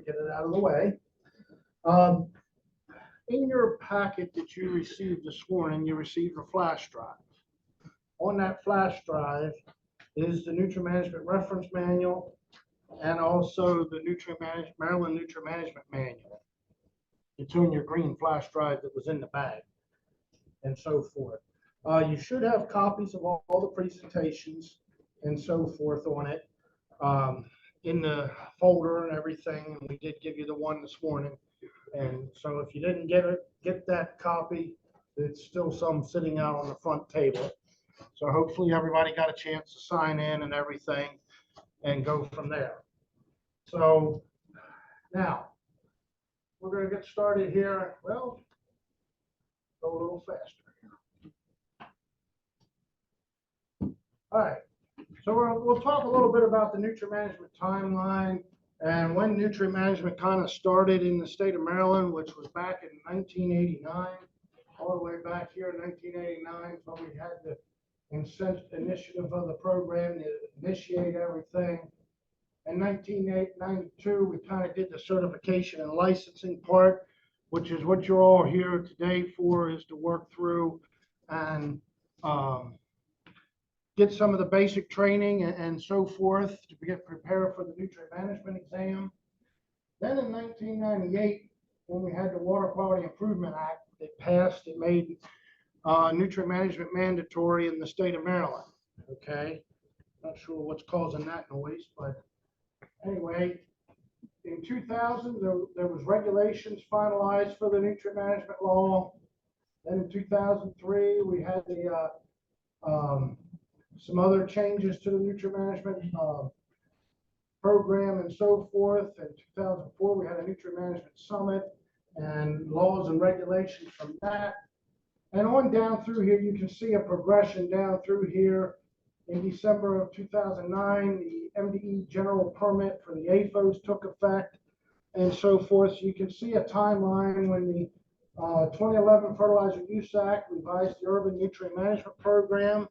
get it out of the way. Um, in your packet that you received this morning, you received a flash drive. On that flash drive is the Nutrient Management Reference Manual and also the Maryland Nutrient Management Manual. It's on your green flash drive that was in the bag and so forth. You should have copies of all the presentations and so forth on it in the folder and everything. And we did give you the one this morning. And so if you didn't get that copy, it's still some sitting out on the front table. So hopefully everybody got a chance to sign in and everything and go from there. So now we're going to get started here. Well, go a little faster here. All right. So we'll talk a little bit about the nutrient management timeline and when nutrient management kind of started in the state of Maryland, which was back in 1989, all the way back here in 1989, when we had the initiative of the program to initiate everything. In 1992, we kind of did the certification and licensing part, which is what you're all here today for, is to work through and get some of the basic training and so forth to get prepared for the nutrient management exam. Then in 1998, when we had the Water Quality Improvement Act, it passed, it made nutrient management mandatory in the state of Maryland. Okay, not sure what's causing that noise, but anyway, in 2000, there was regulations finalized for the nutrient management law. Then in 2003, we had the some other changes to the nutrient management program and so forth. In 2004, we had a nutrient management summit and laws and regulations from that. And on down through here, you can see a progression down through here. In December of 2009, the MDE general permit for the AFOs took effect and so forth. So you can see a timeline when the 2011 Fertilizer Use Act revised the Urban Nutrient Management Program.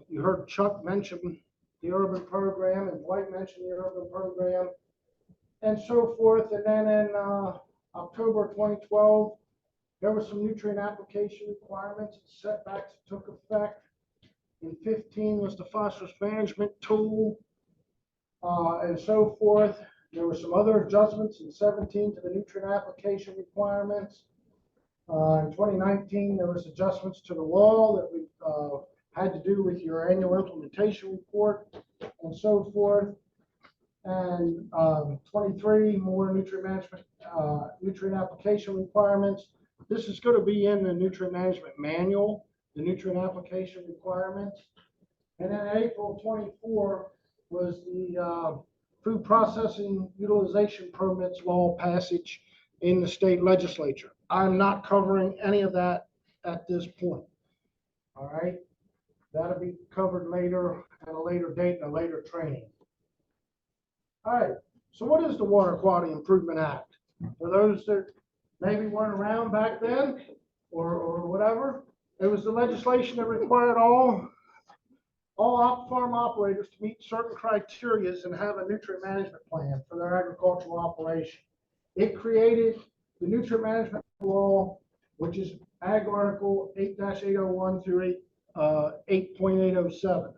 You heard Chuck mention the urban program and Dwight mentioned the urban program and so forth. And then in October 2012, there were some nutrient application requirements and setbacks that took effect. In 15 was the phosphorus management tool and so forth. There were some other adjustments in 17 to the nutrient application requirements. In 2019, there was adjustments to the law that we had to do with your annual implementation report and so forth. And 23 more nutrient management, nutrient application requirements. This is going to be in the nutrient management manual, the nutrient application requirements. And then April 24 was the food processing utilization permits law passage in the state legislature. I'm not covering any of that at this point. All right. That'll be covered later at a later date and a later training. All right. So what is the Water Quality Improvement Act? For those that maybe weren't around back then or whatever, it was the legislation that required all farm operators to meet certain criteria and have a nutrient management plan for their agricultural operation. It created the nutrient management law, which is Ag Article 8-801 through 8.807.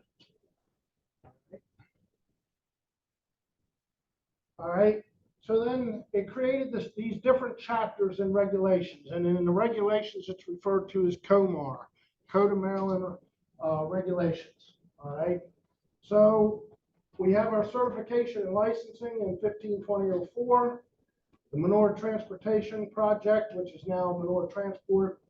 All right. So then it created these different chapters and regulations. And in the regulations, it's referred to as COMAR, Code of Maryland Regulations. All right. So we have our certification and licensing in 152004, the Manure Transportation Project, which is now Manure Transport.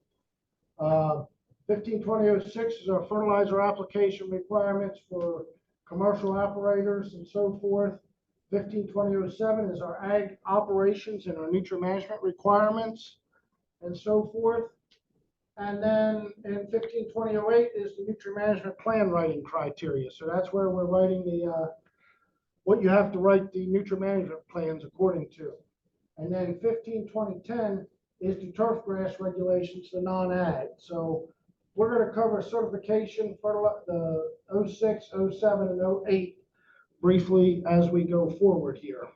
152006 is our fertilizer application requirements for commercial operators and so forth. 152007 is our ag operations and our nutrient management requirements and so forth. And then in 152008 is the nutrient management plan writing criteria. So that's where we're writing the what you have to write the nutrient management plans according to. And then 152010 is the turf grass regulations, the non-ag. So we're going to cover certification for the 06, 07, and 08 briefly as we go forward here.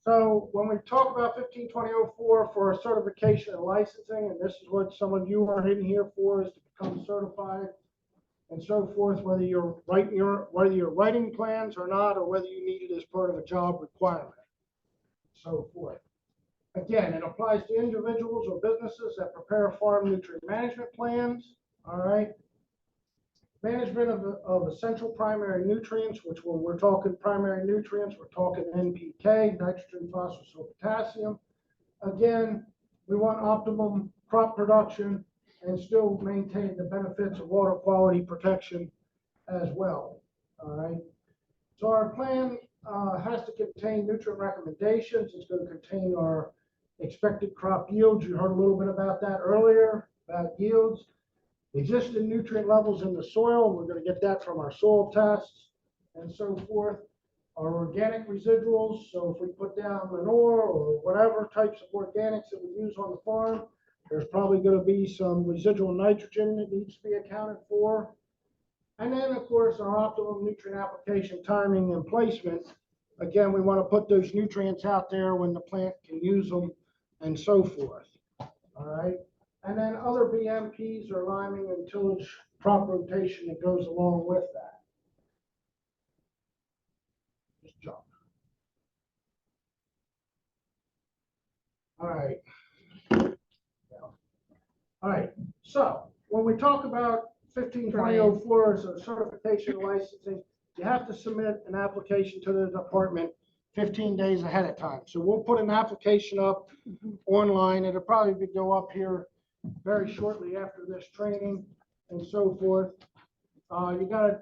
So when we talk about 152004 for certification and licensing, and this is what some of you are in here for, is to become certified and so forth, whether you're writing plans or not, or whether you need it as part of a job requirement, so forth. Again, it applies to individuals or businesses that prepare farm nutrient management plans. All right. Management of essential primary nutrients, which when we're talking primary nutrients, we're talking NPK, nitrogen, phosphorus, or potassium. Again, we want optimum crop production and still maintain the benefits of water quality protection as well. All right. So our plan has to contain nutrient recommendations. It's going to contain our expected crop yields. You heard a little bit about that earlier, about yields. Existing nutrient levels in the soil, we're going to get that from our soil tests and so forth. Our organic residuals, so if we put down manure or whatever types of organics that we use on the farm, there's probably going to be some residual nitrogen that needs to be accounted for. And then, of course, our optimum nutrient application timing and placement. Again, we want to put those nutrients out there when the plant can use them and so forth. All right. And then other BMPs or liming and tillage crop rotation that goes along with that. Just jump. All right. All right. So when we talk about 152004 as a certification licensing, you have to submit an application to the department 15 days ahead of time. So we'll put an application up online. It'll probably go up here very shortly after this training and so forth. You got to,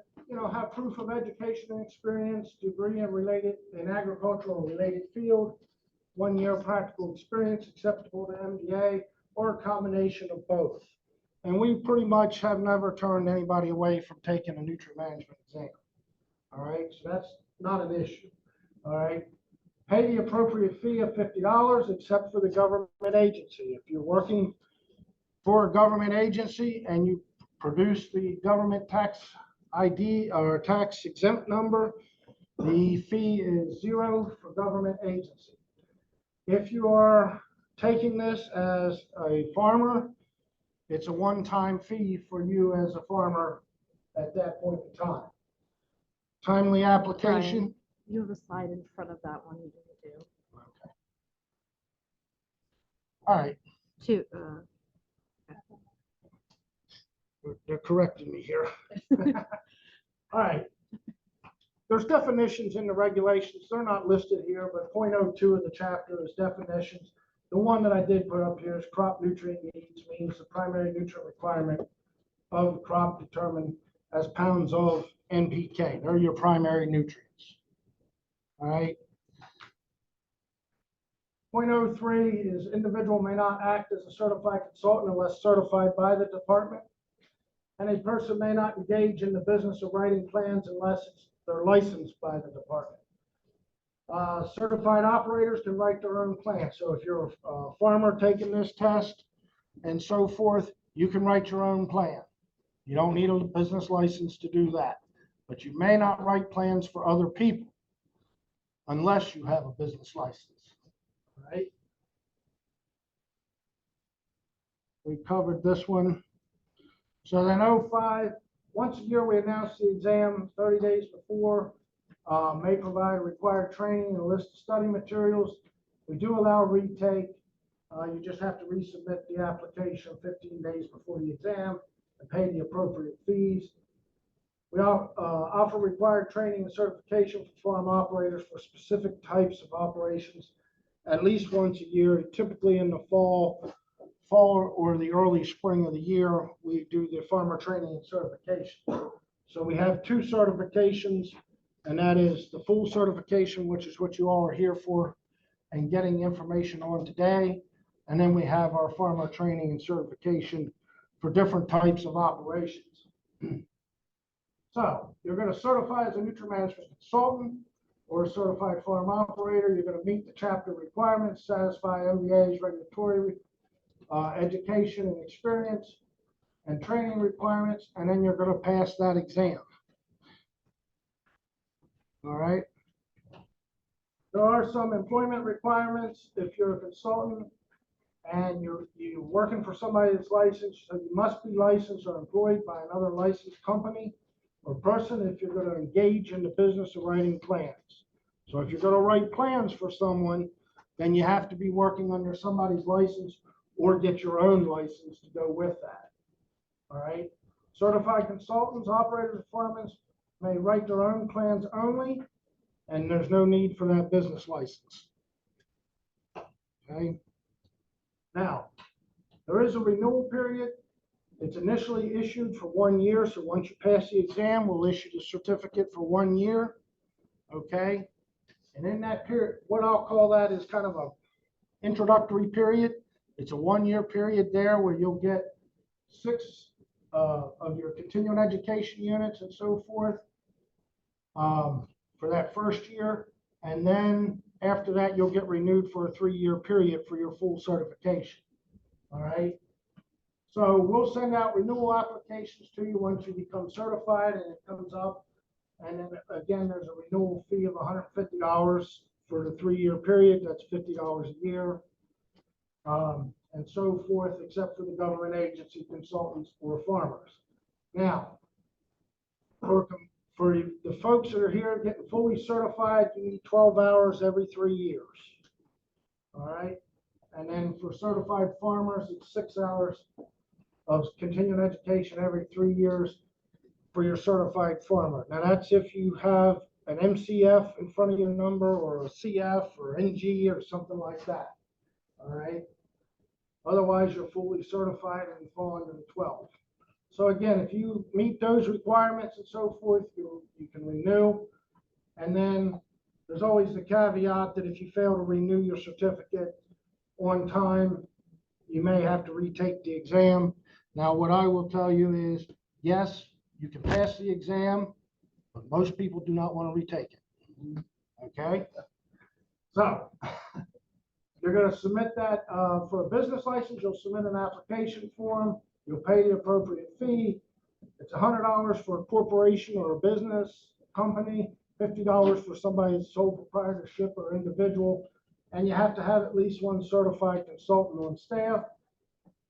have proof of education and experience, degree in agricultural related field, 1 year practical experience acceptable to MDA, or a combination of both. And we pretty much have never turned anybody away from taking a nutrient management exam. All right, so that's not an issue. All right, pay the appropriate fee of $50 except for the government agency. If you're working for a government agency and you produce the government tax ID or tax exempt number, the fee is $0 for government agency. If you are taking this as a farmer, it's a one-time fee for you as a farmer at that point in time. Timely application. Bryan, you have a slide in front of that one you didn't do. Okay. All right. They're correcting me here. All right. There's definitions in the regulations. They're not listed here, but 0.02 of the chapter is definitions. The one that I did put up here is crop nutrient needs, means the primary nutrient requirement of the crop determined as pounds of NPK. They're your primary nutrients. All right. 0.03 is individual may not act as a certified consultant unless certified by the department. And a person may not engage in the business of writing plans unless they're licensed by the department. Certified operators can write their own plan. So if you're a farmer taking this test and so forth, you can write your own plan. You don't need a business license to do that. But you may not write plans for other people unless you have a business license. All right? We covered this one. So then 05, once a year we announce the exam 30 days before, may provide required training and a list of study materials. We do allow retake. You just have to resubmit the application 15 days before the exam and pay the appropriate fees. We offer required training and certification for farm operators for specific types of operations at least once a year, typically in the fall or the early spring of the year, we do the farmer training and certification. So we have two certifications, and that is the full certification, which is what you all are here for and getting information on today. And then we have our farmer training and certification for different types of operations. So you're going to certify as a nutrient management consultant or a certified farm operator. You're going to meet the chapter requirements, satisfy MBA's regulatory education and experience and training requirements, and then you're going to pass that exam. All right. There are some employment requirements if you're a consultant and you're working for somebody that's licensed, so you must be licensed or employed by another licensed company or person if you're going to engage in the business of writing plans. So if you're going to write plans for someone, then you have to be working under somebody's license or get your own license to go with that. All right. Certified consultants, operators, foremen may write their own plans only, and there's no need for that business license. Okay. Now, there is a renewal period. It's initially issued for 1 year. So once you pass the exam, we'll issue the certificate for 1 year. Okay. And in that period, what I'll call that is kind of a introductory period. It's a 1 year period there where you'll get 6 of your continuing education units and so forth for that first year. And then after that, you'll get renewed for a 3-year period for your full certification. All right. So we'll send out renewal applications to you once you become certified and it comes up. And then again, there's a renewal fee of $150 for the 3-year period. That's $50 a year. And so forth, except for the government agency consultants or farmers. Now, for the folks that are here getting fully certified, you need 12 hours every 3 years. All right. And then for certified farmers, it's 6 hours of continuing education every 3 years for your certified farmer. Now that's if you have an MCF in front of your number or a CF or NG or something like that. All right. Otherwise, you're fully certified and you fall under the 12. So again, if you meet those requirements and so forth, you can renew. And then there's always the caveat that if you fail to renew your certificate on time, you may have to retake the exam. Now, what I will tell you is, yes, you can pass the exam, but most people do not want to retake it. Okay? So, you're going to submit that for a business license. You'll submit an application form. You'll pay the appropriate fee. It's $100 for a corporation or a business company, $50 for somebody's sole proprietorship or individual. And you have to have at least one certified consultant on staff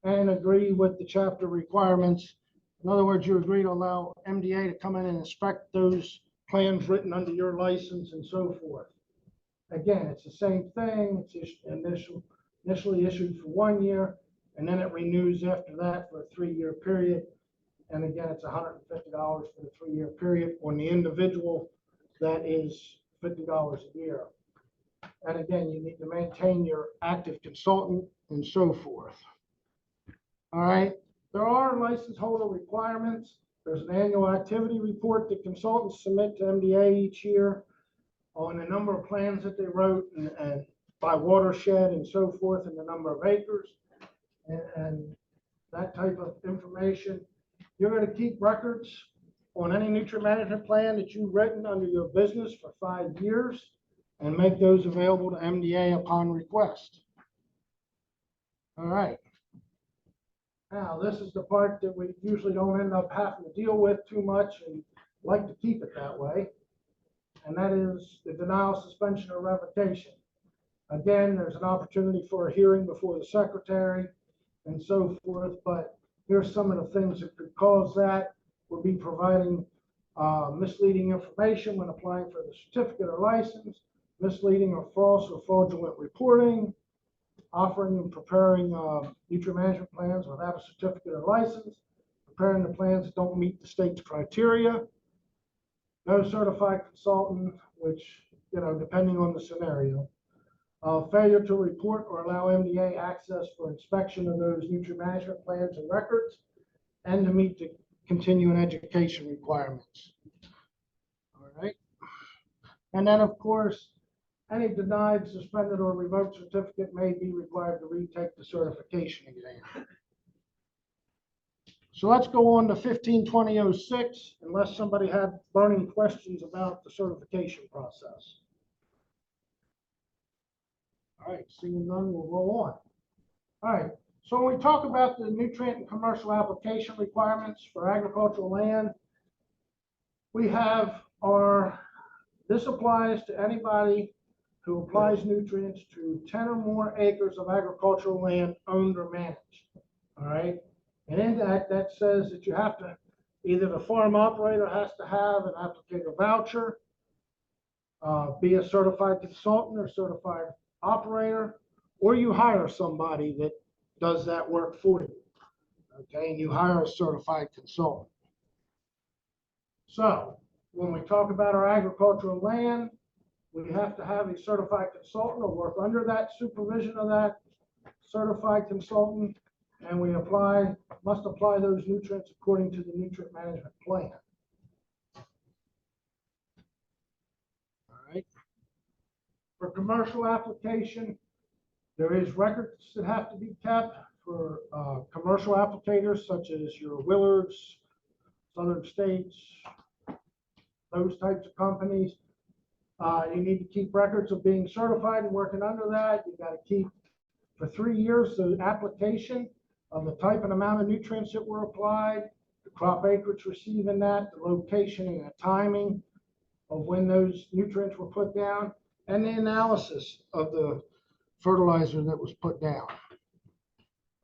and agree with the chapter requirements. In other words, you agree to allow MDA to come in and inspect those plans written under your license and so forth. Again, it's the same thing. It's initially issued for 1 year, and then it renews after that for a 3-year period. And again, it's $150 for the 3-year period. On the individual, that is $50 a year. And again, you need to maintain your active consultant and so forth. All right. There are license holder requirements. There's an annual activity report that consultants submit to MDA each year on the number of plans that they wrote and by watershed and so forth, and the number of acres and that type of information. You're going to keep records on any nutrient management plan that you've written under your business for 5 years and make those available to MDA upon request. All right. Now, this is the part that we usually don't end up having to deal with too much and like to keep it that way. And that is the denial, suspension, or revocation. Again, there's an opportunity for a hearing before the secretary and so forth, but here's some of the things that could cause that. We'll be providing misleading information when applying for the certificate or license, misleading or false or fraudulent reporting, offering and preparing nutrient management plans without a certificate or license, preparing the plans that don't meet the state's criteria, no certified consultant, which, depending on the scenario, failure to report or allow MDA access for inspection of those nutrient management plans and records, and to meet the continuing education requirements. All right. And then, of course, any denied, suspended, or revoked certificate may be required to retake the certification exam. So let's go on to 152006, unless somebody had burning questions about the certification process. All right, seeing none, we'll roll on. All right, so when we talk about the nutrient and commercial application requirements for agricultural land, we have this applies to anybody who applies nutrients to 10 or more acres of agricultural land owned or managed. All right. And in that says that you have to, either the farm operator has to have an applicator voucher, be a certified consultant or certified operator, or you hire somebody that does that work for you. Okay, and you hire a certified consultant. So when we talk about our agricultural land, we have to have a certified consultant or work under that supervision of that certified consultant, and we must apply those nutrients according to the nutrient management plan. All right. For commercial application, there is records that have to be kept for commercial applicators such as your Willards, Southern States, those types of companies. You need to keep records of being certified and working under that. You got to keep for 3 years the application of the type and amount of nutrients that were applied, the crop acreage receiving that, the location and the timing of when those nutrients were put down, and the analysis of the fertilizer that was put down.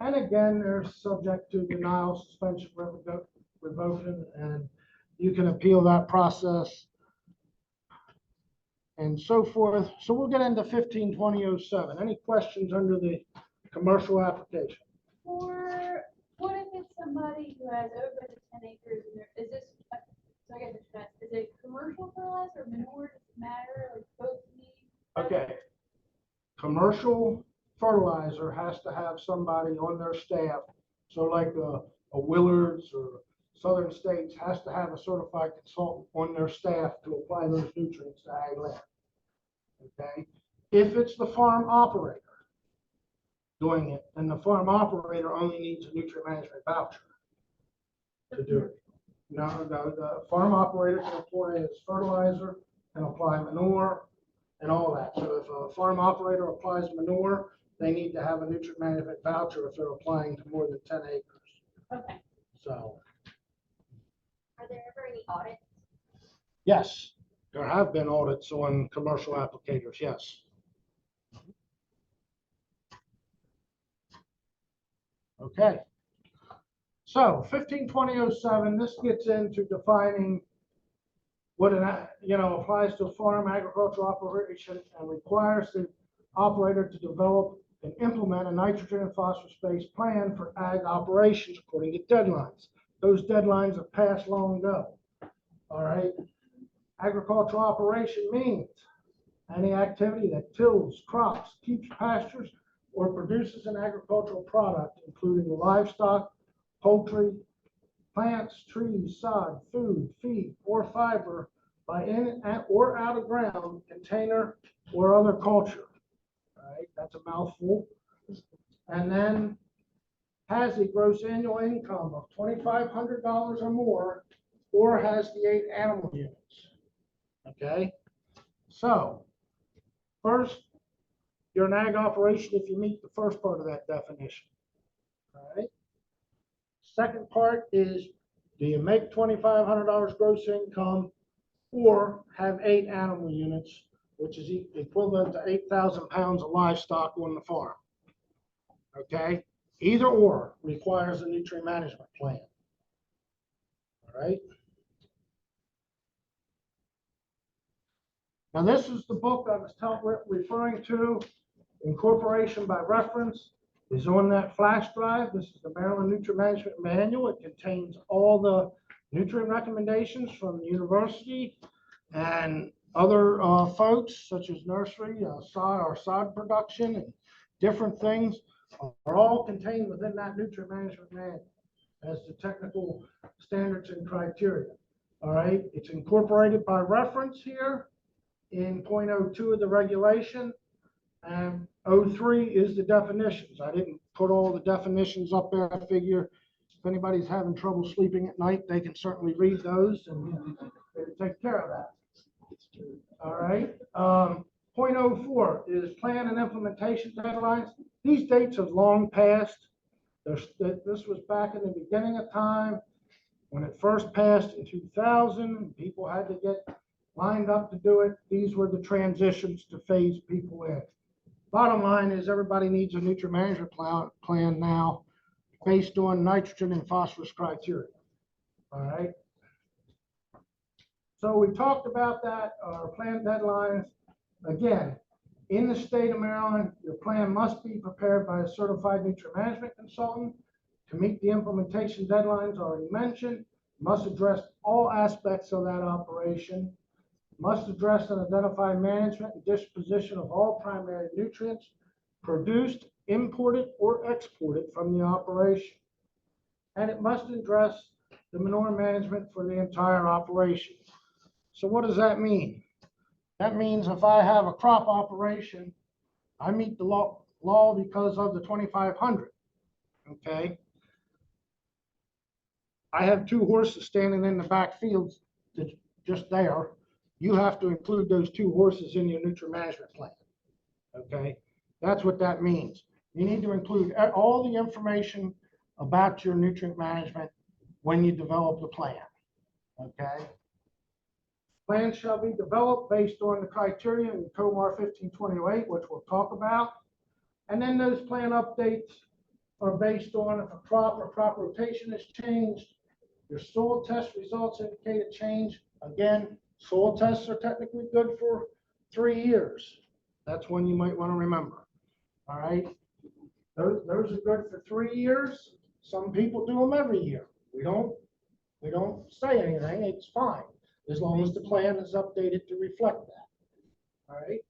And again, they're subject to denial, suspension, revocation, and you can appeal that process and so forth. So we'll get into 152007. Any questions under the commercial application? Or what if it's somebody who has over the 10 acres and is this, so I guess is it commercial fertilizer or manure? Does it matter? Like both need? Okay. Commercial fertilizer has to have somebody on their staff. So like a Willards or Southern States has to have a certified consultant on their staff to apply those nutrients to ag land. Okay. If it's the farm operator doing it, then the farm operator only needs a nutrient management voucher to do it. No, the farm operator can apply as fertilizer, can apply manure, and all that. So if a farm operator applies manure, they need to have a nutrient management voucher if they're applying to more than 10 acres. Okay. So, Are there ever any audits? yes, there have been audits on commercial applicators, yes. Okay. So 152007, this gets into defining what applies to a farm agricultural operation and requires the operator to develop and implement a nitrogen and phosphorus-based plan for ag operations according to deadlines. Those deadlines have passed long ago. All right. Agricultural operation means any activity that tills, crops, keeps pastures, or produces an agricultural product, including livestock, poultry, plants, trees, sod, food, feed, or fiber by in or out of ground, container, or other culture. All right, that's a mouthful. And then has a gross annual income of $2,500 or more, or has the 8 animal units. Okay, so first, you're an ag operation if you meet the first part of that definition. All right. Second part is, do you make $2,500 gross income or have 8 animal units, which is equivalent to 8,000 pounds of livestock on the farm? Okay. Either or requires a nutrient management plan. All right. Now, this is the book I was referring to. Incorporation by reference is on that flash drive. This is the Maryland Nutrient Management Manual. It contains all the nutrient recommendations from the university and other folks, such as nursery, sod production, and different things are all contained within that nutrient management manual as the technical standards and criteria. All right, it's incorporated by reference here in .02 of the regulation, and 03 is the definitions. I didn't put all the definitions up there. I figure if anybody's having trouble sleeping at night, they can certainly read those and take care of that. All right. .04 is plan and implementation deadlines. These dates have long passed. This was back in the beginning of time when it first passed in 2000. People had to get lined up to do it. These were the transitions to phase people in. Bottom line is everybody needs a nutrient management plan now based on nitrogen and phosphorus criteria. All right. So we talked about that, our plan deadlines. Again, in the state of Maryland, your plan must be prepared by a certified nutrient management consultant to meet the implementation deadlines already mentioned, must address all aspects of that operation, must address and identify management and disposition of all primary nutrients produced, imported, or exported from the operation. And it must address the manure management for the entire operation. So what does that mean? That means if I have a crop operation, I meet the law because of the 2500, okay? I have 2 horses standing in the back fields just there. You have to include those 2 horses in your nutrient management plan, okay? That's what that means. You need to include all the information about your nutrient management when you develop the plan, okay? Plans shall be developed based on the criteria in COMAR 152008, which we'll talk about. And then those plan updates are based on if a crop or crop rotation has changed, your soil test results indicate a change. Again, soil tests are technically good for 3 years. That's one you might want to remember. All right. Those are good for 3 years. Some people do them every year. We don't say anything. It's fine, as long as the plan is updated to reflect that. All right.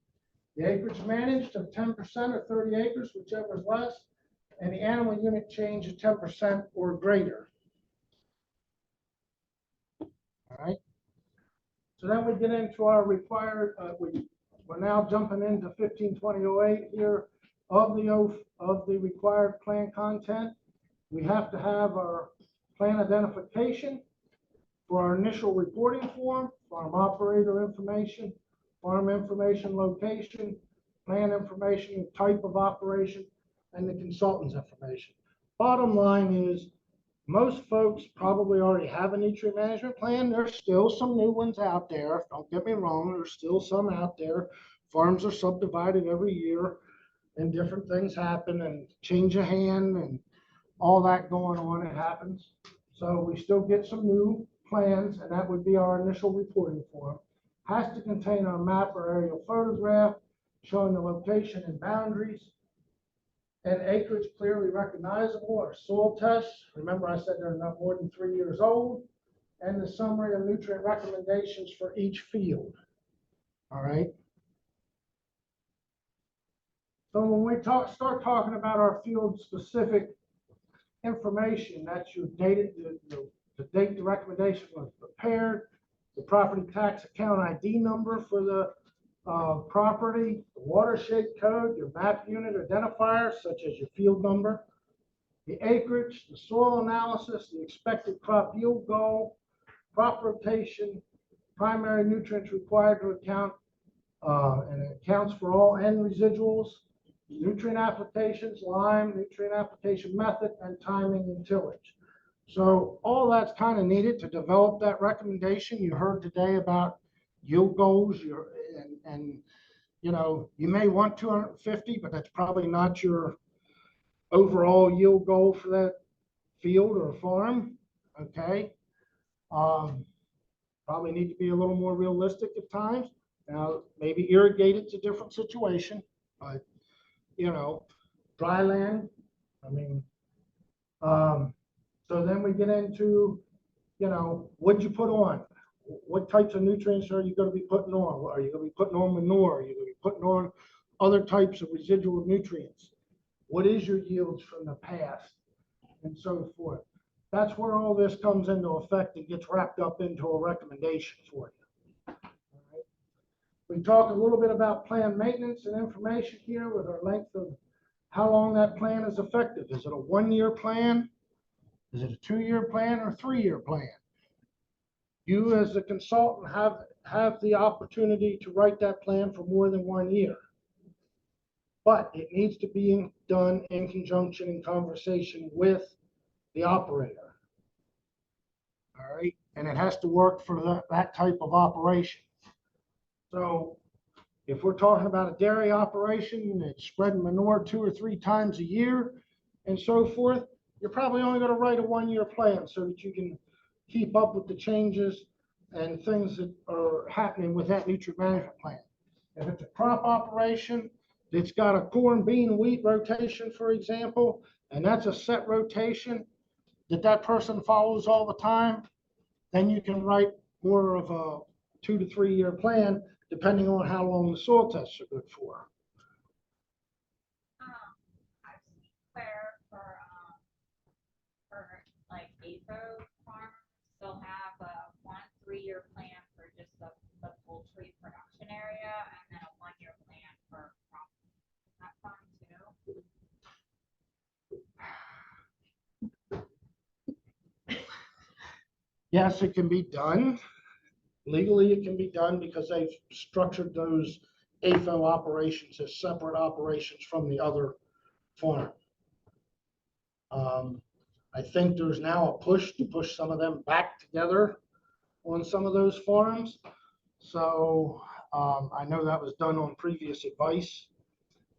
The acreage managed of 10% or 30 acres, whichever is less, and the animal unit change of 10% or greater. All right. So then we get into our required, we're now jumping into 152008 here of the required plan content. We have to have our plan identification for our initial reporting form, farm operator information, farm information location, plan information, type of operation, and the consultant's information. Bottom line is most folks probably already have a nutrient management plan. There's still some new ones out there. Don't get me wrong, there's still some out there. Farms are subdivided every year and different things happen and change of hand and all that going on, it happens. So we still get some new plans, and that would be our initial reporting form. Has to contain our map or aerial photograph showing the location and boundaries, and acreage clearly recognizable, our soil tests. Remember I said they're not more than 3 years old, and the summary of nutrient recommendations for each field. All right. So when we start talking about our field specific information, that's your dated, the date the recommendation was prepared, the property tax account ID number for the property, the watershed code, your map unit identifier, such as your field number, the acreage, the soil analysis, the expected crop yield goal, crop rotation, primary nutrients required to account, and it accounts for all N residuals, nutrient applications, lime, nutrient application method, and timing and tillage. So all that's kind of needed to develop that recommendation. You heard today about yield goals, and you know, you may want 250, but that's probably not your overall yield goal for that field or farm. Okay. Probably need to be a little more realistic at times. Now, maybe irrigated's a different situation, but you know, dry land, I mean, so then we get into, you know, what'd you put on? What types of nutrients are you going to be putting on? Are you going to be putting on manure? Are you going to be putting on other types of residual nutrients? What is your yields from the past? And so forth. That's where all this comes into effect and gets wrapped up into a recommendation for you. All right. We talk a little bit about plan maintenance and information here with our length of how long that plan is effective. Is it a 1-year plan? Is it a 2-year plan or a 3-year plan? You as a consultant have the opportunity to write that plan for more than 1 year. But it needs to be done in conjunction and conversation with the operator. All right. And it has to work for that type of operation. So if we're talking about a dairy operation that's spreading manure 2 or 3 times a year and so forth, you're probably only going to write a 1-year plan so that you can keep up with the changes and things that are happening with that nutrient management plan. If it's a crop operation that's got a corn, bean, wheat rotation, for example, and that's a set rotation that person follows all the time, then you can write more of a 2 to 3 year plan, depending on how long the soil tests are good for. I've seen where for like AFO farmers, they'll have a 1-3-year plan for just the poultry production area, and then a 1-year plan for crop. Is that fine too? Yes, it can be done. Legally, it can be done because they've structured those AFO operations as separate operations from the other farm. I think there's now a push to push some of them back together on some of those farms. So I know that was done on previous advice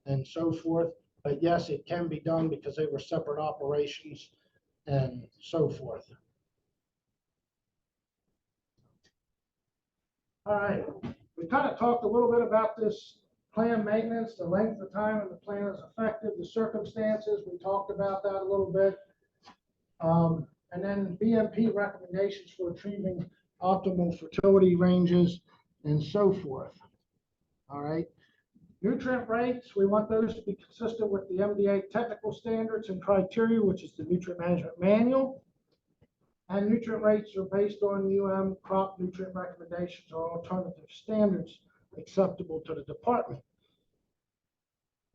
and so forth. But yes, it can be done because they were separate operations and so forth. All right, we kind of talked a little bit about this plan maintenance, the length of time and the plan is effective, the circumstances. We talked about that a little bit. And then BMP recommendations for achieving optimal fertility ranges and so forth. All right. Nutrient rates, we want those to be consistent with the MDA technical standards and criteria, which is the nutrient management manual. And nutrient rates are based on crop nutrient recommendations or alternative standards acceptable to the department.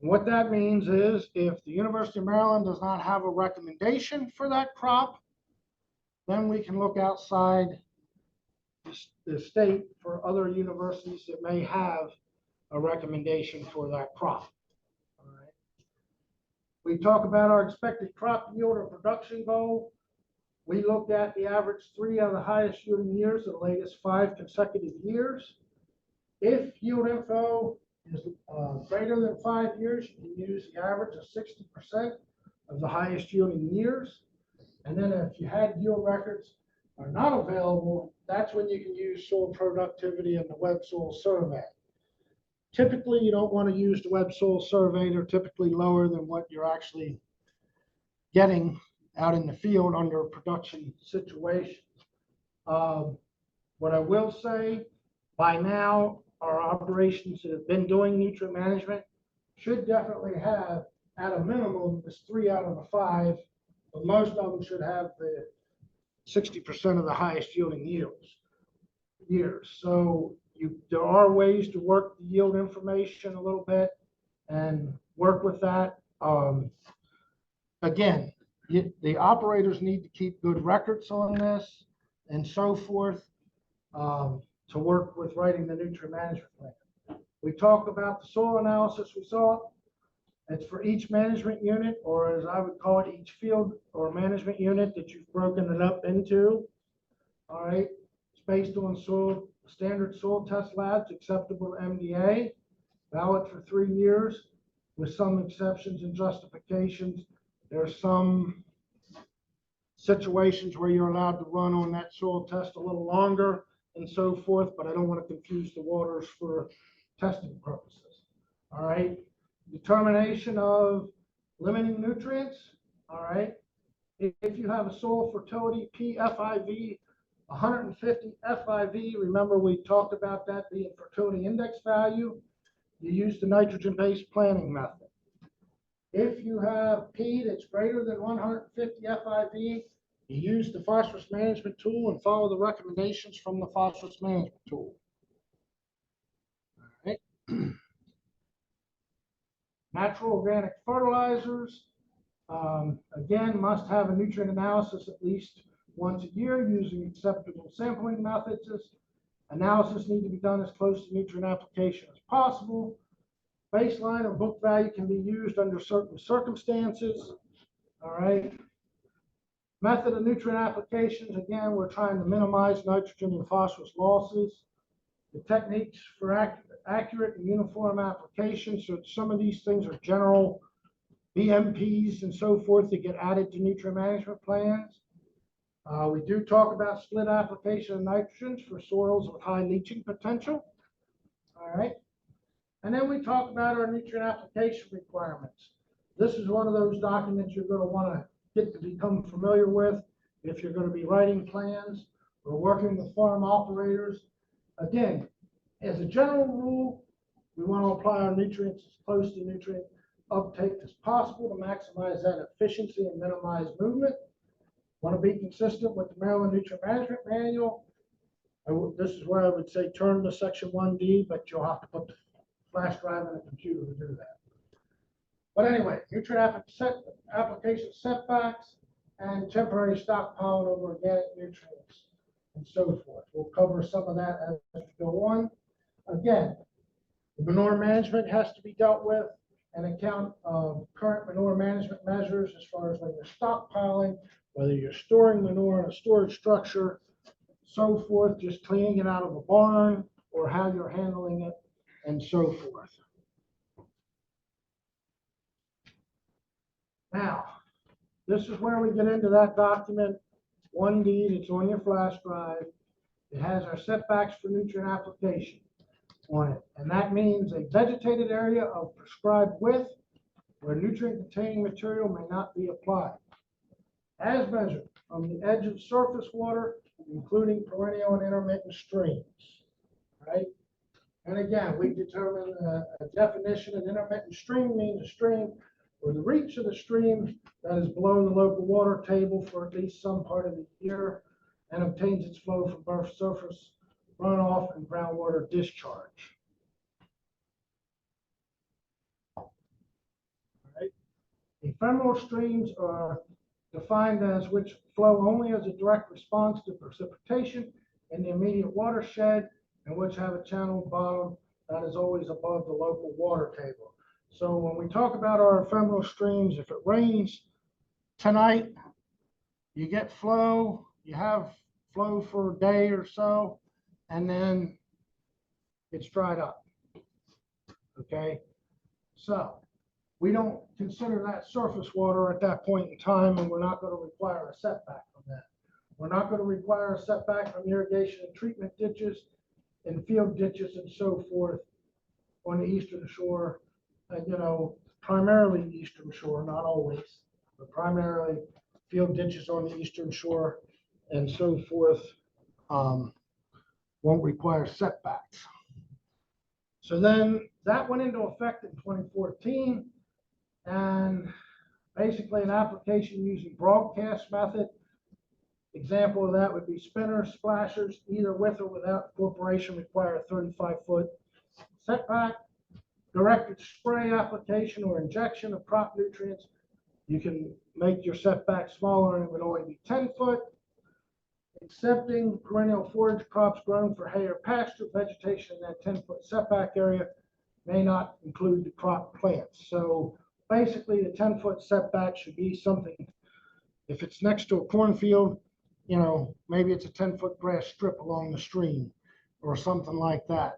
And what that means is if the University of Maryland does not have a recommendation for that crop, then we can look outside the state for other universities that may have a recommendation for that crop. All right. We talk about our expected crop yield or production goal. We looked at the average 3 of the highest yielding years, the latest 5 consecutive years. If yield info is greater than 5 years, you can use the average of 60% of the highest yielding years. And then if you had yield records are not available, that's when you can use soil productivity and the web soil survey. Typically, you don't want to use the web soil survey. They're typically lower than what you're actually getting out in the field under a production situation. What I will say, by now, our operations that have been doing nutrient management should definitely have, at a minimum, this 3 out of the 5, but most of them should have the 60% of the highest yielding years. So there are ways to work the yield information a little bit and work with that. Again, the operators need to keep good records on this and so forth to work with writing the nutrient management plan. We talked about the soil analysis result. It's for each management unit, or as I would call it, each field or management unit that you've broken it up into. All right, it's based on standard soil test labs acceptable to MDA, valid for 3 years with some exceptions and justifications. There's some situations where you're allowed to run on that soil test a little longer and so forth, but I don't want to confuse the waters for testing purposes. All right, determination of limiting nutrients. All right, if you have a soil fertility PFIV 150 FIV, remember we talked about that being fertility index value, you use the nitrogen-based planting method. If you have P that's greater than 150 FIV, you use the phosphorus management tool and follow the recommendations from the phosphorus management tool. All right. Natural organic fertilizers, again, must have a nutrient analysis at least once a year using acceptable sampling methods. Analysis need to be done as close to nutrient application as possible. Baseline or book value can be used under certain circumstances. All right. Method of nutrient applications, again, we're trying to minimize nitrogen and phosphorus losses. the techniques for accurate and uniform application. So some of these things are general BMPs and so forth that get added to nutrient management plans. We do talk about split application of nitrogens for soils with high leaching potential. All right. And then we talk about our nutrient application requirements. This is one of those documents you're going to want to get to become familiar with if you're going to be writing plans or working with farm operators. Again, as a general rule, we want to apply our nutrients as close to nutrient uptake as possible to maximize that efficiency and minimize movement. Want to be consistent with the Maryland Nutrient Management Manual. This is where I would say turn to section 1D, but you'll have to put the flash drive in a computer to do that. But anyway, nutrient application setbacks and temporary stockpiling of organic nutrients and so forth. We'll cover some of that as we go on. Again, the manure management has to be dealt with, and account of current manure management measures as far as when you're stockpiling, whether you're storing manure in a storage structure, so forth, just cleaning it out of a barn, or how you're handling it, and so forth. Now, this is where we get into that document, 1D, that's on your flash drive. It has our setbacks for nutrient application on it. And that means a vegetated area of prescribed width where nutrient-containing material may not be applied, as measured from the edge of surface water, including perennial and intermittent streams, right? And again, we determine a definition. An intermittent stream means a stream where the reach of the stream that is below the local water table for at least some part of the year and obtains its flow from both surface runoff and groundwater discharge. Right. Ephemeral streams are defined as which flow only as a direct response to precipitation in the immediate watershed and which have a channel bottom that is always above the local water table. So when we talk about our ephemeral streams, if it rains tonight, you get flow, you have flow for a day or so, and then it's dried up. Okay, so we don't consider that surface water at that point in time, and we're not going to require a setback from that. We're not going to require a setback from irrigation and treatment ditches and field ditches and so forth on the eastern shore. You know, primarily the eastern shore, not always, but primarily field ditches on the eastern shore and so forth won't require setbacks. So then that went into effect in 2014, and basically an application using broadcast method. Example of that would be spinners, splashers, either with or without incorporation require a 35-foot setback. Directed spray application or injection of crop nutrients, you can make your setback smaller and it would only be 10 foot. Accepting perennial forage crops grown for hay or pasture, vegetation in that 10-foot setback area may not include the crop plants. So basically the 10-foot setback should be something, if it's next to a cornfield, you know, maybe it's a 10-foot grass strip along the stream or something like that.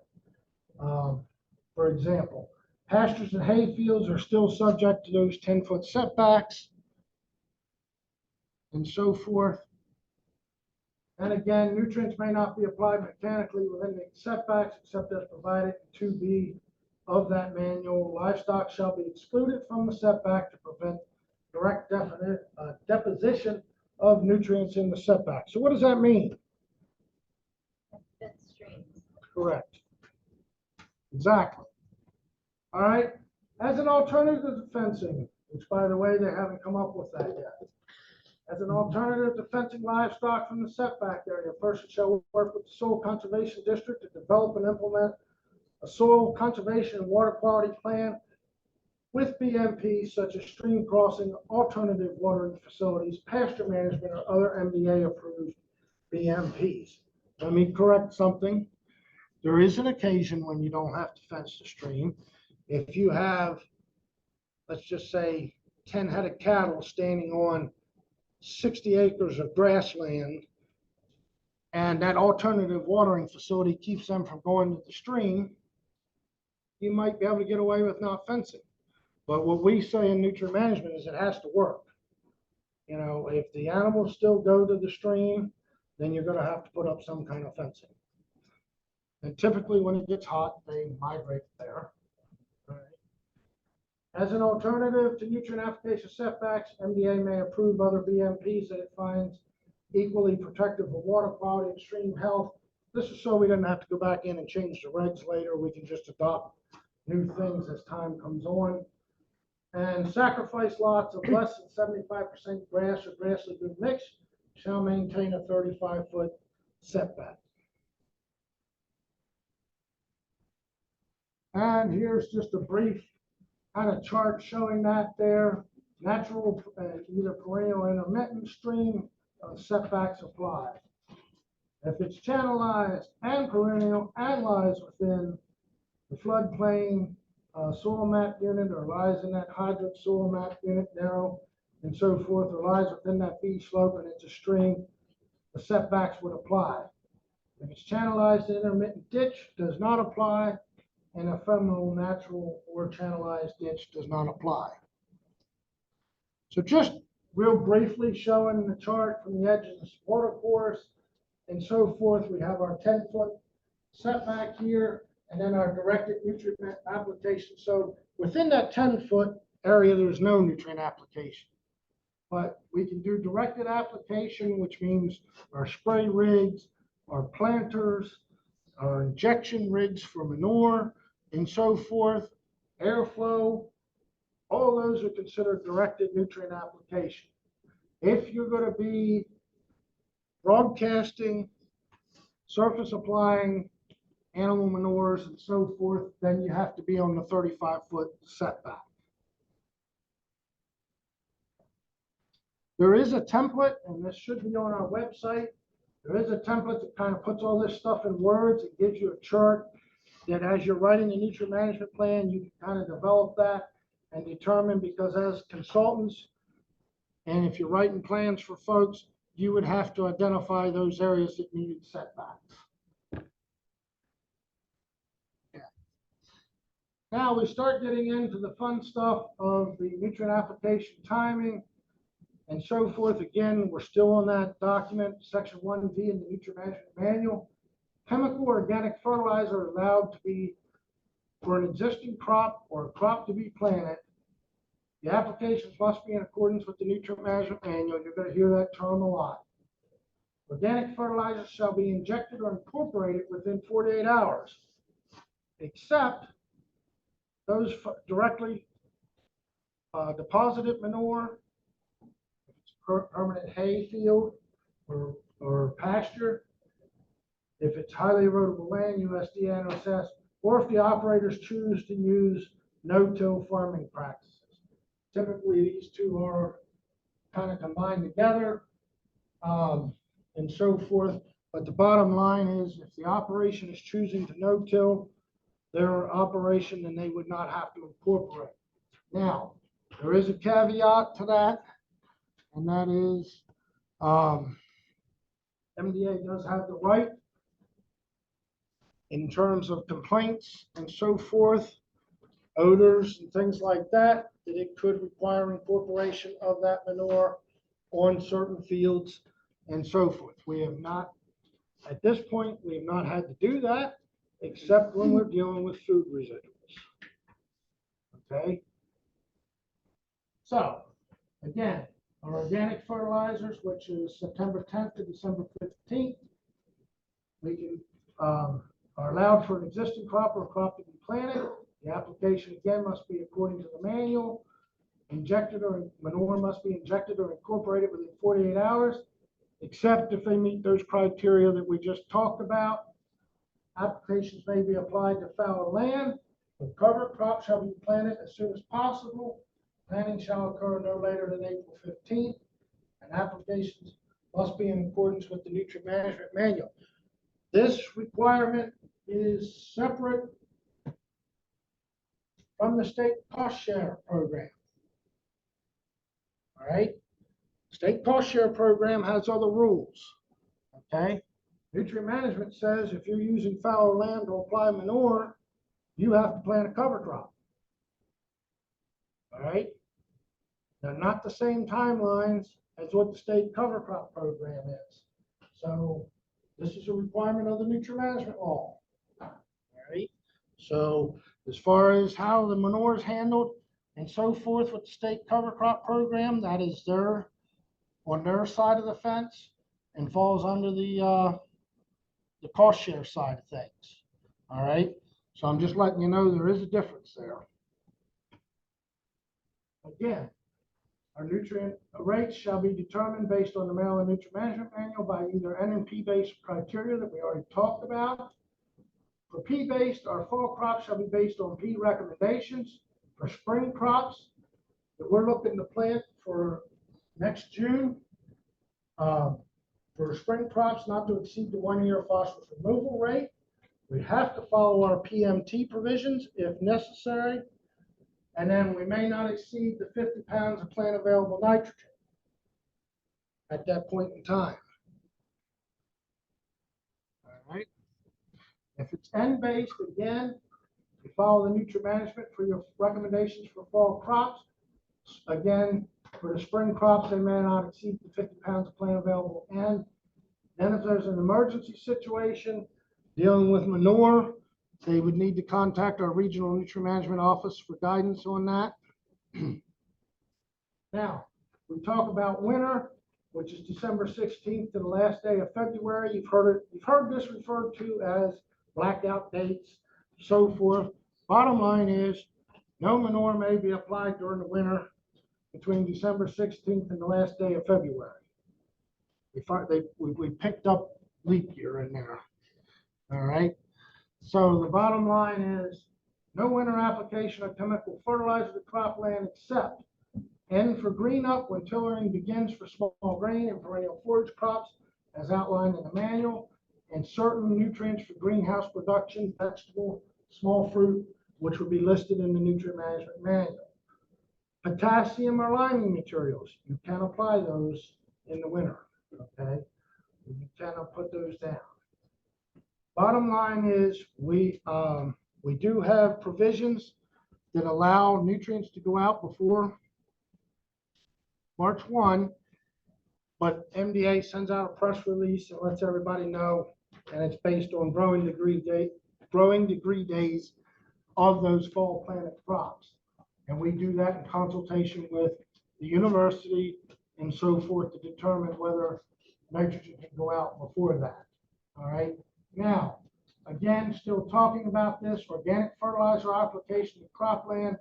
For example, pastures and hay fields are still subject to those 10-foot setbacks and so forth. And again, nutrients may not be applied mechanically within the setbacks except as provided in 2B of that manual. Livestock shall be excluded from the setback to prevent direct deposition of nutrients in the setback. So what does that mean? That's streams. Correct. Exactly. All right. As an alternative to fencing, which by the way, they haven't come up with that yet. As an alternative to fencing livestock from the setback area, a person shall work with the Soil Conservation District to develop and implement a soil conservation and water quality plan with BMPs such as stream crossing, alternative watering facilities, pasture management, or other MDA approved BMPs. Let me correct something. There is an occasion when you don't have to fence the stream. If you have, let's just say, 10 head of cattle standing on 60 acres of grassland and that alternative watering facility keeps them from going to the stream, you might be able to get away with not fencing. But what we say in nutrient management is it has to work. You know, if the animals still go to the stream, then you're going to have to put up some kind of fencing. And typically when it gets hot, they migrate there. All right. As an alternative to nutrient application setbacks, MDA may approve other BMPs that it finds equally protective of water quality and stream health. This is so we don't have to go back in and change the regs later. We can just adopt new things as time comes on. And sacrifice lots of less than 75% grass or grass lagoon mix shall maintain a 35-foot setback. And here's just a brief kind of chart showing that there. Natural, either perennial or intermittent stream setbacks apply. If it's channelized and perennial and lies within the floodplain soil map unit or lies in that hydric soil map unit narrow and so forth, or lies within that B slope and it's a stream, the setbacks would apply. If it's channelized, the intermittent ditch does not apply, and ephemeral, natural, or channelized ditch does not apply. So just real briefly showing the chart from the edge of the water course and so forth, we have our 10-foot setback here, and then our directed nutrient application. So within that 10-foot area, there's no nutrient application. But we can do directed application, which means our spray rigs, our planters, our injection rigs for manure, and so forth, airflow, all those are considered directed nutrient application. If you're going to be broadcasting, surface applying, animal manures and so forth, then you have to be on the 35-foot setback. There is a template, and this should be on our website. There is a template that kind of puts all this stuff in words. It gives you a chart that as you're writing a nutrient management plan, you can kind of develop that and determine, because as consultants, and if you're writing plans for folks, you would have to identify those areas that needed setbacks. Now we start getting into the fun stuff of the nutrient application timing and so forth. Again, we're still on that document, section 1V in the nutrient management manual. Chemical or organic fertilizer are allowed to be for an existing crop or a crop to be planted. The applications must be in accordance with the nutrient management manual. You're going to hear that term a lot. Organic fertilizers shall be injected or incorporated within 48 hours, except those directly deposited manure, if it's permanent hay field or pasture, if it's highly erodible land, USDA NSS, or if the operators choose to use no-till farming practices. Typically, these two are kind of combined together and so forth. But the bottom line is, if the operation is choosing to no-till their operation, then they would not have to incorporate. Now, there is a caveat to that, and that is MDA does have the right in terms of complaints and so forth, odors and things like that, that it could require incorporation of that manure on certain fields and so forth. We have not, at this point, we have not had to do that, except when we're dealing with food residuals. Okay? So, again, our organic fertilizers, which is September 10th to December 15th, we can are allowed for an existing crop or a crop to be planted. The application, again, must be according to the manual. Injected or manure must be injected or incorporated within 48 hours, except if they meet those criteria that we just talked about. Applications may be applied to fallow land. The cover crop shall be planted as soon as possible. Planting shall occur no later than April 15th, and applications must be in accordance with the nutrient management manual. This requirement is separate from the state cost share program. All right, state cost share program has other rules. Okay, Nutrient management says if you're using fallow land to apply manure, you have to plant a cover crop. All right? They're not the same timelines as what the state cover crop program is. So this is a requirement of the nutrient management law. All right? So as far as how the manure is handled and so forth with the state cover crop program, that is on their side of the fence and falls under the cost share side of things. All right? So I'm just letting you know there is a difference there. Again, our nutrient rates shall be determined based on the Maryland Nutrient Management Manual by either NNP-based criteria that we already talked about. For P-based, our fall crops shall be based on P recommendations. For spring crops that we're looking to plant for next June, for spring crops not to exceed the 1-year phosphorus removal rate, we have to follow our PMT provisions if necessary. And then we may not exceed the 50 pounds of plant available nitrogen at that point in time. All right. If it's N-based, again, you follow the nutrient management for your recommendations for fall crops. Again, for the spring crops, they may not exceed the 50 pounds of plant available N. Then if there's an emergency situation dealing with manure, they would need to contact our regional nutrient management office for guidance on that. Now, we talk about winter, which is December 16th to the last day of February. You've heard this referred to as blackout dates, so forth. Bottom line is, no manure may be applied during the winter between December 16th and the last day of February. We picked up leap year in there. All right. So the bottom line is no winter application of chemical fertilizer to cropland except N for green up when tillering begins for small grain and perennial forage crops as outlined in the manual, and certain nutrients for greenhouse production, vegetable, small fruit, which would be listed in the nutrient management manual. Potassium or liming materials, you can apply those in the winter, okay? You cannot put those down. Bottom line is we do have provisions that allow nutrients to go out before March 1, but MDA sends out a press release and lets everybody know, and it's based on growing degree days of those fall planted crops. And we do that in consultation with the university and so forth to determine whether nitrogen can go out before that. All right. Now, again, still talking about this organic fertilizer application to cropland.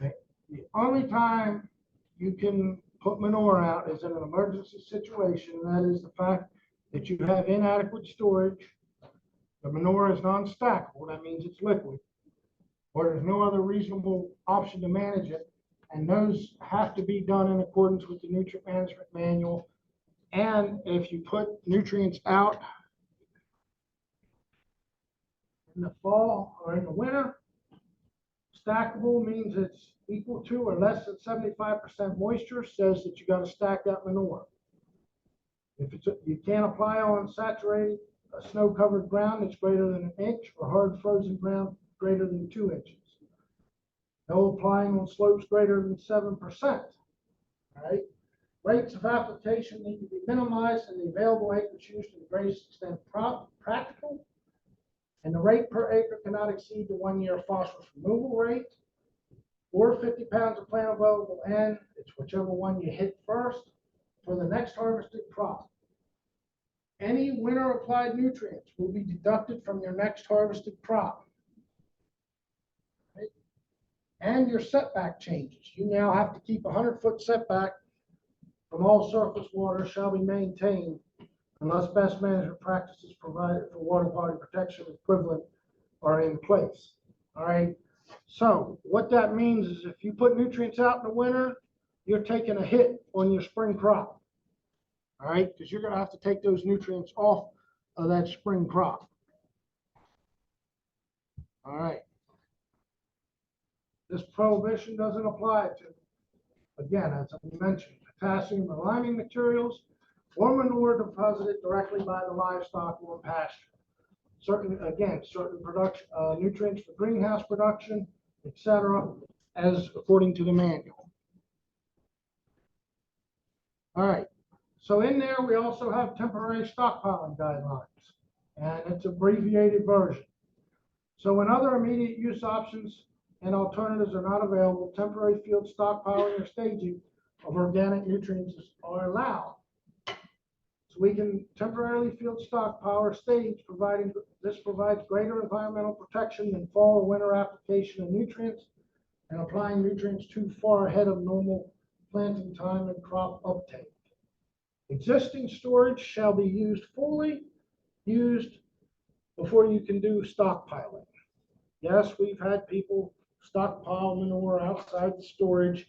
The only time you can put manure out is in an emergency situation. That is the fact that you have inadequate storage. The manure is non-stackable. That means it's liquid, or there's no other reasonable option to manage it. And those have to be done in accordance with the nutrient management manual. And if you put nutrients out in the fall or in the winter, stackable means it's equal to or less than 75% moisture, says that you got to stack that manure. If you can't apply on saturated snow-covered ground that's greater than 1 inch or hard frozen ground greater than 2 inches. No applying on slopes greater than 7%. All right. Rates of application need to be minimized and the available acreage used to the greatest extent practical. And the rate per acre cannot exceed the 1-year phosphorus removal rate or 50 pounds of plant available N. It's whichever one you hit first for the next harvested crop. Any winter applied nutrients will be deducted from your next harvested crop. Right? And your setback changes. You now have to keep a 100-foot setback from all surface water shall be maintained unless best management practices provided for water quality protection equivalent are in place. All right. So what that means is if you put nutrients out in the winter, you're taking a hit on your spring crop. All right, because you're going to have to take those nutrients off of that spring crop. All right. This prohibition doesn't apply to, again, as I mentioned, potassium or liming materials or manure deposited directly by the livestock or pasture. Certain production, nutrients for greenhouse production, etc., as according to the manual. All right, so in there we also have temporary stockpiling guidelines, and it's abbreviated version. So when other immediate use options and alternatives are not available, temporary field stockpiling or staging of organic nutrients are allowed. So we can temporarily field stockpile or stage, providing this provides greater environmental protection than fall or winter application of nutrients and applying nutrients too far ahead of normal planting time and crop uptake. Existing storage shall be fully used before you can do stockpiling. Yes, we've had people stockpile manure outside the storage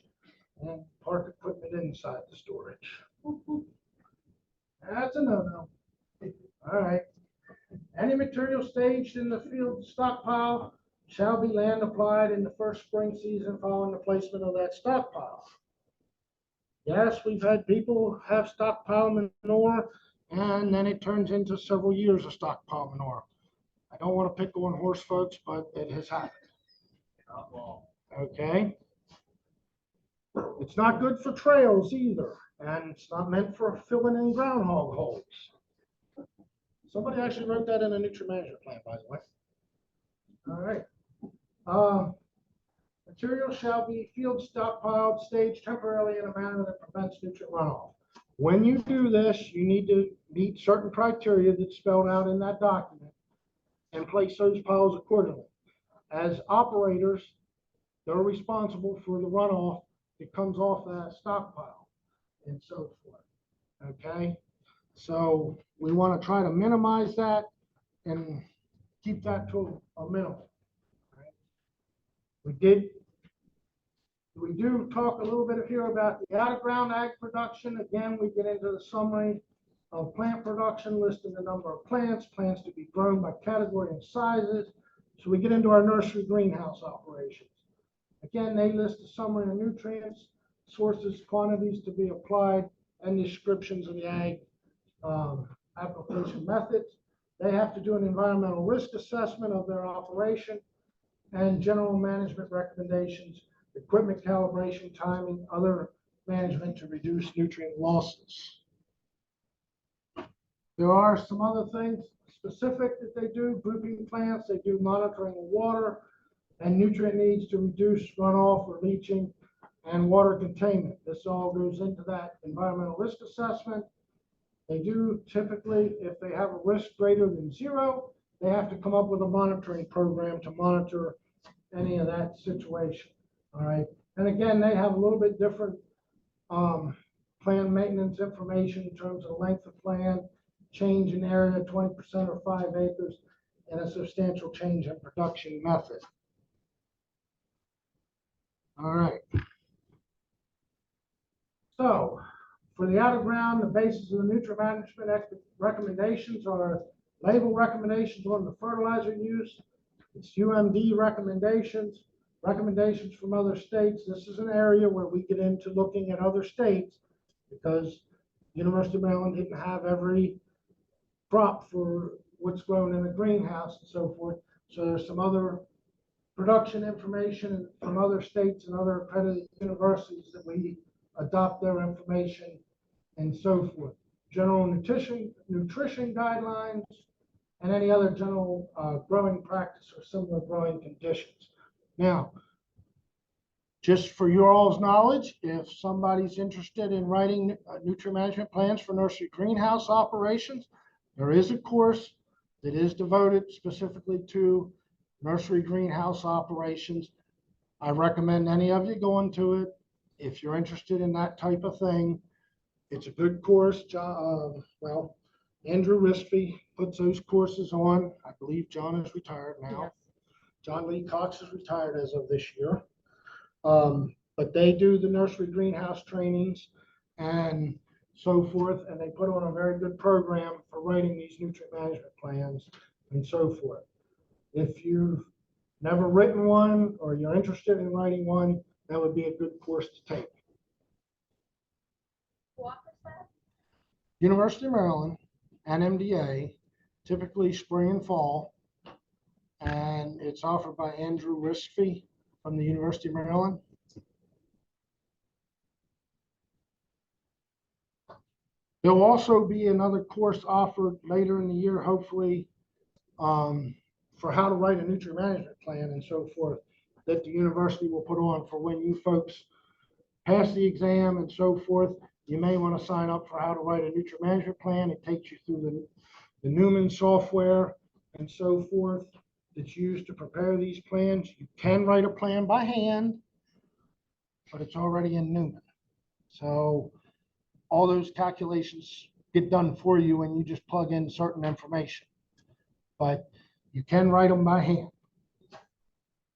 and park equipment inside the storage. That's a no-no. All right. Any material staged in the field stockpile shall be land applied in the first spring season following the placement of that stockpile. Yes, we've had people have stockpile manure, and then it turns into several years of stockpile manure. I don't want to pick on horse folks, but it has happened. Okay. It's not good for trails either, and it's not meant for filling in groundhog holes. Somebody actually wrote that in a nutrient management plan, by the way. All right. Material shall be field stockpiled, staged temporarily in a manner that prevents nutrient runoff. When you do this, you need to meet certain criteria that's spelled out in that document and place those piles accordingly. As operators, they're responsible for the runoff that comes off that stockpile and so forth. Okay, so we want to try to minimize that and keep that to a minimum. Right? We do talk a little bit here about the out-of-ground ag production. Again, we get into the summary of plant production, listing the number of plants to be grown by category and sizes. So we get into our nursery greenhouse operations. Again, they list a summary of nutrients, sources, quantities to be applied, and descriptions of the ag application methods. They have to do an environmental risk assessment of their operation and general management recommendations, equipment calibration, timing, other management to reduce nutrient losses. There are some other things specific that they do, grouping plants, they do monitoring of water and nutrient needs to reduce runoff or leaching and water containment. This all goes into that environmental risk assessment. They do typically, if they have a risk greater than 0, they have to come up with a monitoring program to monitor any of that situation. All right. And again, they have a little bit different plan maintenance information in terms of length of plan, change in area, 20% or 5 acres, and a substantial change in production method. All right. So for the out of ground, the basis of the nutrient management recommendations are label recommendations on the fertilizer use. It's UMD recommendations from other states. This is an area where we get into looking at other states because University of Maryland didn't have every crop for what's grown in a greenhouse and so forth. So there's some other production information from other states and other accredited universities that we adopt their information and so forth. General nutrition guidelines and any other general growing practice or similar growing conditions. Now, just for your all's knowledge, if somebody's interested in writing nutrient management plans for nursery greenhouse operations, there is a course that is devoted specifically to nursery greenhouse operations. I recommend any of you go into it if you're interested in that type of thing. It's a good course. Well, Andrew Rispy puts those courses on. I believe John is retired now. Yes. John Lee Cox is retired as of this year. But they do the nursery greenhouse trainings and so forth, and they put on a very good program for writing these nutrient management plans and so forth. If you've never written one or you're interested in writing one, that would be a good course to take. What was that? University of Maryland and MDA, typically spring and fall. And it's offered by Andrew Risphy from the University of Maryland. There'll also be another course offered later in the year, hopefully, for how to write a nutrient management plan and so forth, that the university will put on for when you folks pass the exam and so forth. You may want to sign up for how to write a nutrient management plan. It takes you through the Newman software and so forth that's used to prepare these plans. You can write a plan by hand, but it's already in Newman. So all those calculations get done for you when you just plug in certain information. But you can write them by hand.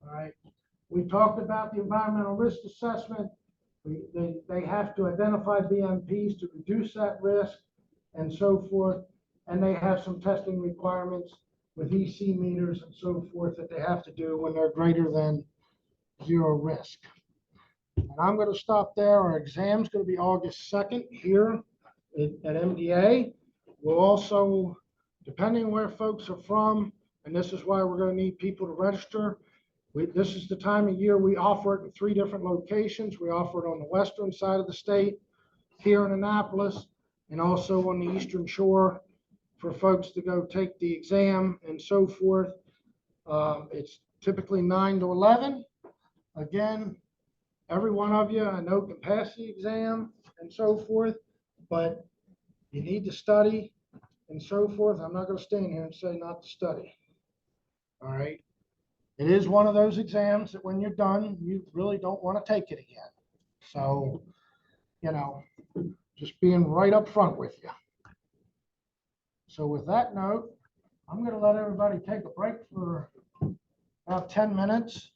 All right. We talked about the environmental risk assessment. They have to identify BMPs to reduce that risk and so forth. And they have some testing requirements with EC meters and so forth that they have to do when they're greater than zero risk. And I'm going to stop there. Our exam's going to be August 2nd here at MDA. We'll also, depending where folks are from, and this is why we're going to need people to register. This is the time of year we offer it in 3 different locations. We offer it on the western side of the state, here in Annapolis, and also on the eastern shore for folks to go take the exam and so forth. It's typically 9 to 11. Again, every one of you I know can pass the exam and so forth, but you need to study and so forth. I'm not going to stand here and say not to study. All right. It is one of those exams that when you're done, you really don't want to take it again. So, you know, just being right up front with you. So with that note, I'm going to let everybody take a break for about 10 minutes.